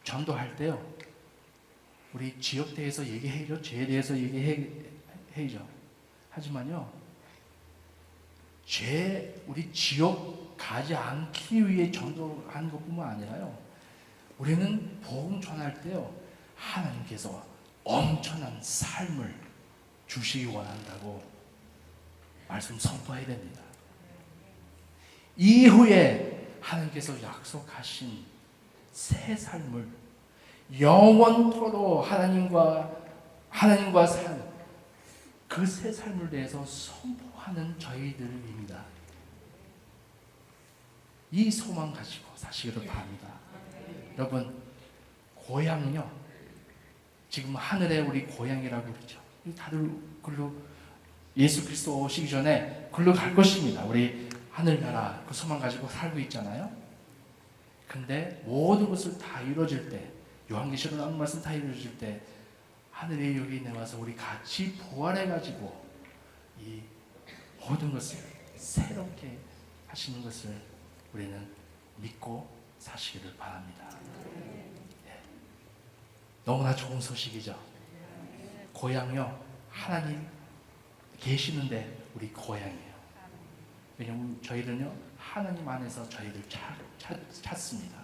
전도할 때요, 우리 지역 대해서 얘기해요. 죄에 대해서 얘기해요. 하지만요, 우리 지역 가지 않기 위해 전도하는 것뿐만 아니라요, 우리는 복음 전할 때요, 하나님께서 엄청난 삶을 주시기 원한다고 말씀 선포해야 됩니다. 이후에 하나님께서 약속하신 새 삶을 영원토록 하나님과 산 그 새 삶을 대해서 선포하는 저희들입니다. 이 소망 가지고 사시기를 바랍니다. 여러분, 고향은요, 지금 하늘에 우리 고향이라고 그러죠. 다들 글로 예수 그리스도 오시기 전에 글로 갈 것입니다. 우리 하늘나라 그 소망 가지고 살고 있잖아요. 근데 모든 것을 다 이루어질 때, 요한계시록 나오는 말씀 다 이루어질 때 하늘에 여기 내와서 우리 같이 부활해가지고 이 모든 것을 새롭게 하시는 것을 우리는 믿고 사시기를 바랍니다. 예. 너무나 좋은 소식이죠. 고향이요, 하나님 계시는데 우리 고향이에요. 왜냐하면 저희는요, 하나님 안에서 저희를 찾습니다.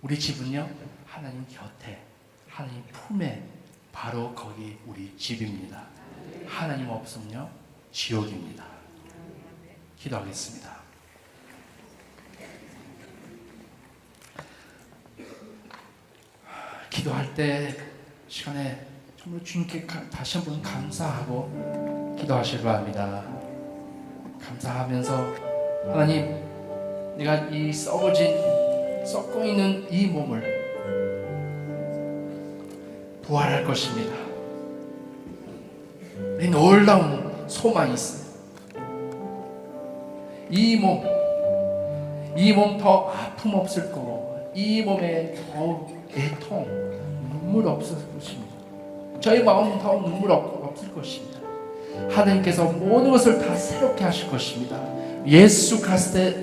우리 집은요, 하나님 곁에, 하나님 품에, 바로 거기 우리 집입니다. 하나님 없으면요, 지옥입니다. 기도하겠습니다. 기도할 때 시간에 정말 주님께 다시 한번 감사하고 기도하시기 바랍니다. 감사하면서 하나님, 내가 이 썩어 있는 이 몸을 부활할 것입니다. 우리 놀라운 소망이 있어요. 이 몸 더 아픔 없을 거고, 이 몸에 더욱 애통, 눈물 없을 것입니다. 저희 마음은 더 눈물 없을 것입니다. 하나님께서 모든 것을 다 새롭게 하실 것입니다. 예수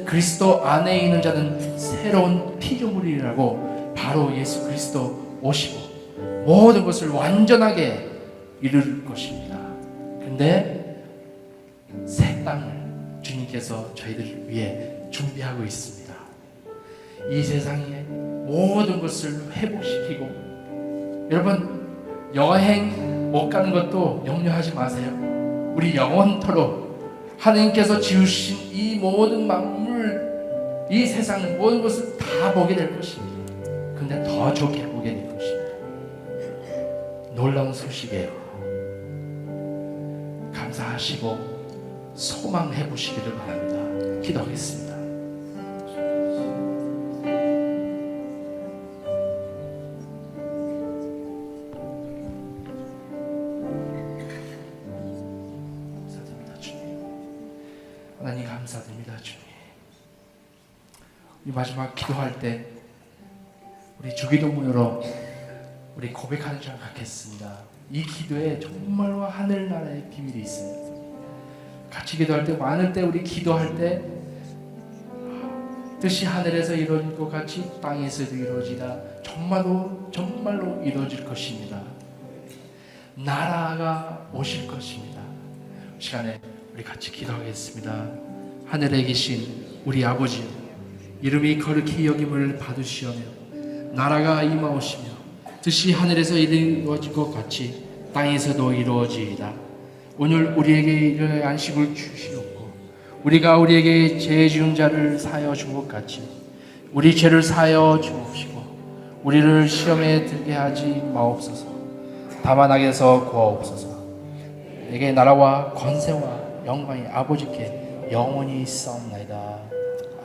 그리스도 안에 있는 자는 새로운 피조물이라고, 바로 예수 그리스도 오시고 모든 것을 완전하게 이룰 것입니다. 근데 새 땅을 주님께서 저희들 위해 준비하고 있습니다. 이 세상에 모든 것을 회복시키고, 여러분, 여행 못 가는 것도 염려하지 마세요. 우리 영원토록 하나님께서 지으신 이 모든 만물, 이 세상 모든 것을 다 보게 될 것입니다. 근데 더 좋게 보게 될 것입니다. 놀라운 소식이에요. 감사하시고 소망해 보시기를 바랍니다. 기도하겠습니다. 감사드립니다, 주님. 하나님 감사드립니다, 주님. 이 마지막 기도할 때 우리 주기도문으로 우리 고백하는 줄 갖겠습니다. 이 기도에 정말로 하늘나라의 비밀이 있어요. 같이 기도할 때, 많을 때 우리 기도할 때 뜻이 하늘에서 이루어질 것 같이 땅에서도 이루어지다 정말로 이루어질 것입니다. 나라가 오실 것입니다. 시간에 우리 같이 기도하겠습니다. 하늘에 계신 우리 아버지여, 이름이 거룩히 여김을 받으시오며 나라가 임하오시며 뜻이 하늘에서 이루어질 것 같이 땅에서도 이루어지이다. 오늘 우리에게 일용할 안식을 주시옵고, 우리가 우리에게 죄 지은 자를 사하여 준 것 같이 우리 죄를 사하여 주옵시고, 우리를 시험에 들게 하지 마옵소서. 다만 악에서 구하옵소서. 내게 나라와 권세와 영광이 아버지께 영원히 있사옵나이다.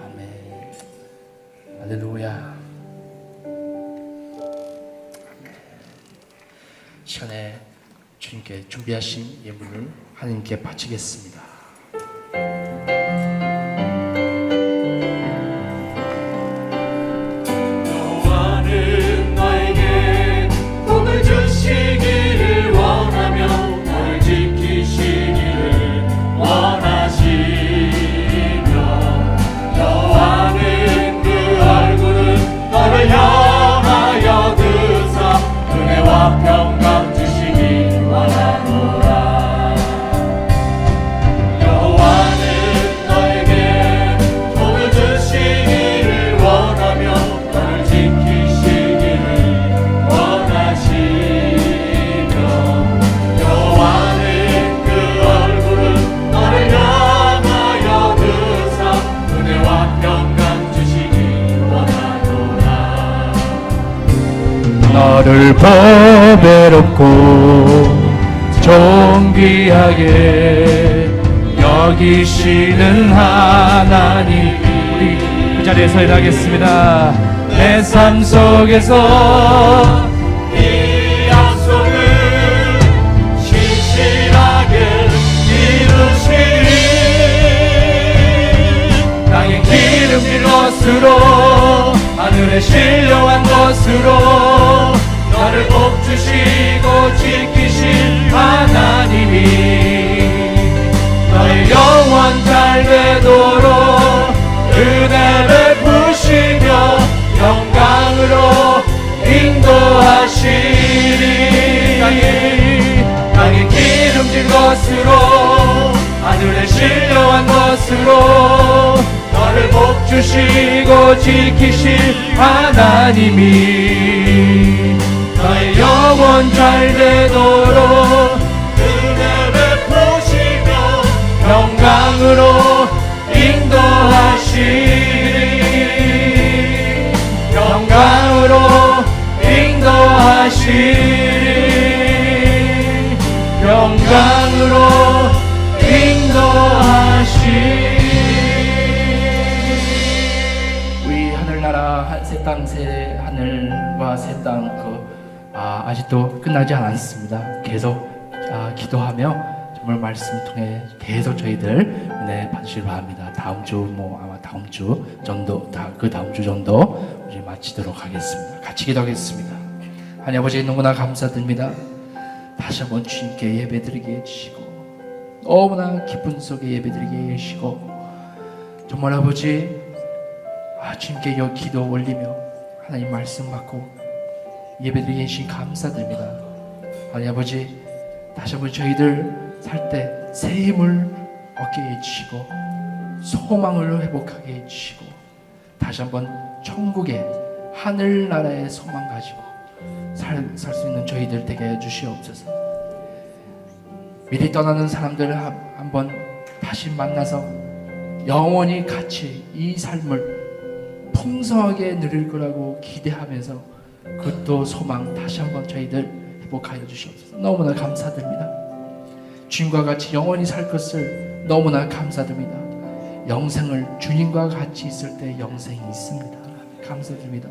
아멘. 할렐루야. 시간에 주님께 준비하신 예물을 하나님께 바치겠습니다. 여호와는 너에게 복을 주시기를 원하며 너를 지키시기를 원하시며, 여호와는 그 얼굴을 너를 향하여 드사 은혜와 평강 주시기 원하노라. 나를 보배롭고 존귀하게 여기시는 하나님. 우리 그 자리에서 일하겠습니다. 내 삶 속에서 이 약속을 신실하게 이루시리. 땅에 기름진 것으로 하늘에 신령한 것으로 너를 복주시고 지키실 하나님이 너의 영원 잘 되도록 은혜 베푸시며 영광으로 인도하시리. 땅에 기름진 것으로 하늘에 신령한 것으로 너를 복주시고 지키실 하나님이 너의 영원 잘 되도록 은혜 베푸시며 영광으로 인도하시리. 영광으로 인도하시리. 영광으로 인도하시리. 우리 하늘나라 새 땅 새 하늘과 새 땅 아직도 끝나지 않았습니다. 계속 기도하며 정말 말씀 통해 계속 저희들 은혜 받으시길 바랍니다. 다음 주 아마 다음 주 정도 그 다음 주 정도 우리 마치도록 하겠습니다. 같이 기도하겠습니다. 하나님 아버지 너무나 감사드립니다. 다시 한번 주님께 예배드리게 해주시고 너무나 기쁨 속에 예배드리게 해주시고 정말 아버지 주님께 기도 올리며 하나님 말씀 받고 예배드리게 해주신 감사드립니다. 하나님 아버지 다시 한번 저희들 살 때 새 힘을 얻게 해주시고 소망을 회복하게 해주시고 다시 한번 천국의 하늘나라의 소망 가지고 살 수 있는 저희들 되게 해주시옵소서. 미리 떠나는 사람들 한번 다시 만나서 영원히 같이 이 삶을 풍성하게 누릴 거라고 기대하면서 그것도 소망 다시 한번 저희들 회복하여 주시옵소서. 너무나 감사드립니다. 주님과 같이 영원히 살 것을 너무나 감사드립니다. 영생을 주님과 같이 있을 때 영생이 있습니다. 감사드립니다.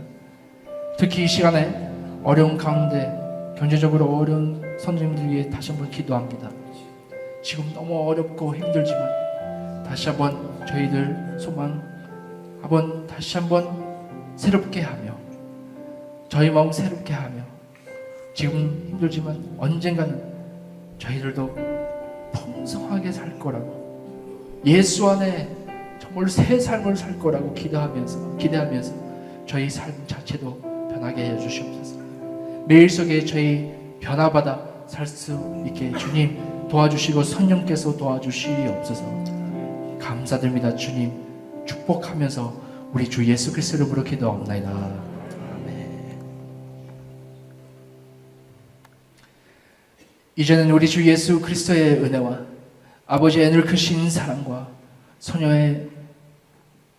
특히 이 시간에 어려운 가운데 경제적으로 어려운 선생님들 위해 다시 한번 기도합니다. 지금 너무 어렵고 힘들지만 다시 한번 저희들 소망 한번 다시 한번 새롭게 하며 저희 마음 새롭게 하며 지금 힘들지만 언젠가는 저희들도 풍성하게 살 거라고 예수 안에 정말 새 삶을 살 거라고 기대하면서 저희 삶 자체도 변하게 해주시옵소서. 매일 속에 저희 변화받아 살 수 있게 주님 도와주시고 성령께서 도와주시옵소서. 감사드립니다. 주님 축복하면서 우리 주 예수 그리스도를 부르 기도하옵나이다. 아멘. 이제는 우리 주 예수 그리스도의 은혜와 아버지의 늘 크신 사랑과 소녀의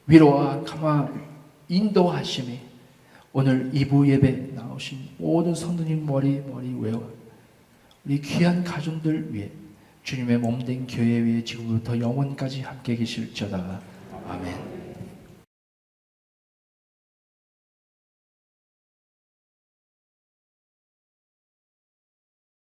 위로와 감화 인도하심이 오늘 2부 예배 나오신 모든 성도님 머리 외와 우리 귀한 가정들 위해 주님의 몸된 교회 위에 지금부터 영원까지 함께 계실지어다. 아멘.